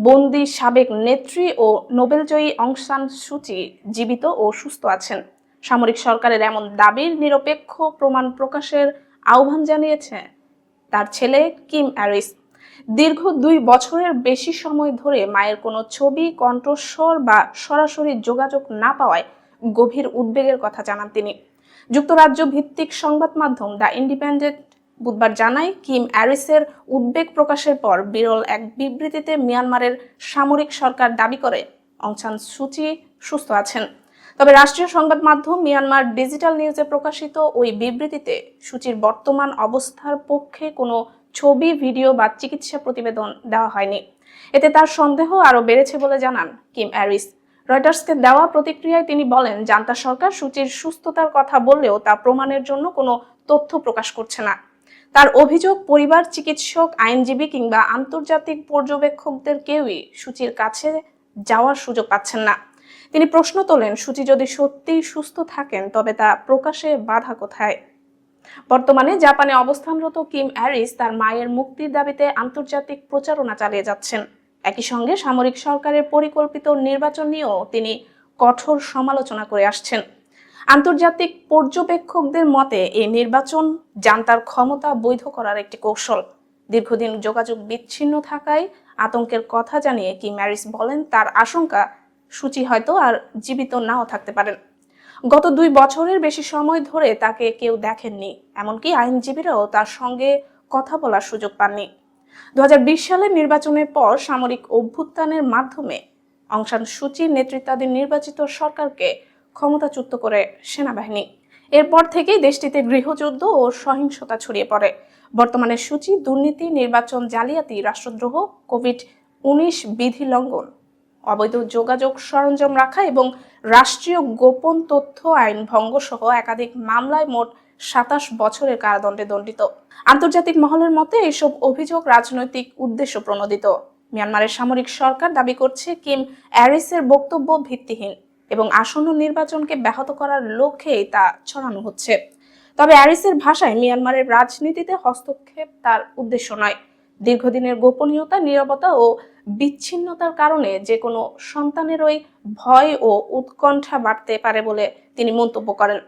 বন্দী সাবেক নেত্রী ও নোবেলজয়ী অং সান সুচি জীবিত ও সুস্থ আছেন। সামরিক সরকারের এমন দাবির নিরপেক্ষ প্রমাণ প্রকাশের আহ্বান জানিয়েছে তার ছেলে কিম অ্যারিস। দীর্ঘ 2 বছরের বেশি সময় ধরে মায়ের কোনো ছবি, কণ্ঠস্বর বা সরাসরি যোগাযোগ না পাওয়ায় গভীর উদ্বেগের কথা জানান তিনি। যুক্তরাজ্য ভিত্তিক সংবাদ মাধ্যম দ্য ইন্ডিপেন্ডেন্ট বুধবার জানায়, কিম অ্যারিসের উদ্বেগ প্রকাশের পর বিরল এক বিবৃতিতে মিয়ানমারের সামরিক সরকার দাবি করে অং সান সুচি সুস্থ আছেন। তবে রাষ্ট্রীয় সংবাদ মাধ্যম মিয়ানমার ডিজিটাল নিউজে প্রকাশিত ওই বিবৃতিতে সুচির বর্তমান অবস্থার পক্ষে কোনো ছবি, ভিডিও বা চিকিৎসা প্রতিবেদন দেওয়া হয়নি। এতে তার সন্দেহ আরও বেড়েছে বলে জানান কিম অ্যারিস। রয়টার্সকে দেওয়া প্রতিক্রিয়ায় তিনি বলেন, জান্তা সরকার সুচির সুস্থতার কথা বললেও তা প্রমাণের জন্য কোনো তথ্য প্রকাশ করছে না। তার অভিযোগ, পরিবার, চিকিৎসক, আইনজীবী কিংবা আন্তর্জাতিক পর্যবেক্ষকদের কেউই সুচির কাছে যাওয়ার সুযোগ পাচ্ছেন না। তিনি প্রশ্ন তোলেন, সুচি যদি সত্যিই সুস্থ থাকেন তবে তা প্রকাশে বাধা কোথায়? বর্তমানে জাপানে অবস্থানরত কিম অ্যারিস তার মায়ের মুক্তির দাবিতে আন্তর্জাতিক প্রচারণা চালিয়ে যাচ্ছেন। একই সঙ্গে সামরিক সরকারের পরিকল্পিত নির্বাচন নিয়েও তিনি কঠোর সমালোচনা করে আসছেন। আন্তর্জাতিক পর্যবেক্ষকদের মতে এই নির্বাচন জান্তার ক্ষমতা বৈধ করার একটি কৌশল। দীর্ঘদিন যোগাযোগ বিচ্ছিন্ন থাকায় আতঙ্কের কথা জানিয়ে কিম অ্যারিস বলেন, তার আশঙ্কা সুচি হয়তো আর জীবিত নাও থাকতে পারেন। গত 2 বছরের বেশি সময় ধরে তাকে কেউ দেখেননি, এমনকি আইনজীবীরাও তার সঙ্গে কথা বলার সুযোগ পাননি। 2020 সালের নির্বাচনের পর সামরিক অভ্যুত্থানের মাধ্যমে অং সান সুচির নেতৃত্বাধীন নির্বাচিত সরকারকে ক্ষমতাচ্যুত করে সেনাবাহিনী। এরপর থেকেই দেশটিতে গৃহযুদ্ধ ও সহিংসতা ছড়িয়ে পড়ে। বর্তমানে সুচি দুর্নীতি, নির্বাচন জালিয়াতি, রাষ্ট্রদ্রোহ, কোভিড-19 বিধি লঙ্ঘন, অবৈধ যোগাযোগ সরঞ্জাম রাখা এবং রাষ্ট্রীয় গোপন তথ্য আইন ভঙ্গ সহ একাধিক মামলায় মোট 27 বছরের কারাদণ্ডে দণ্ডিত। আন্তর্জাতিক মহলের মতে এইসব অভিযোগ রাজনৈতিক উদ্দেশ্য প্রণোদিত। মিয়ানমারের সামরিক সরকার দাবি করছে, কিম অ্যারিসের বক্তব্য ভিত্তিহীন এবং আসন্ন নির্বাচনকে ব্যাহত করার লক্ষ্যেই তা ছড়ানো হচ্ছে। তবে অ্যারিসের ভাষায়, মিয়ানমারের রাজনীতিতে হস্তক্ষেপ তার উদ্দেশ্য নয়। দীর্ঘদিনের গোপনীয়তা, নীরবতা ও বিচ্ছিন্নতার কারণে যে কোনো সন্তানেরই ভয় ও উৎকণ্ঠা বাড়তে পারে বলে তিনি মন্তব্য করেন।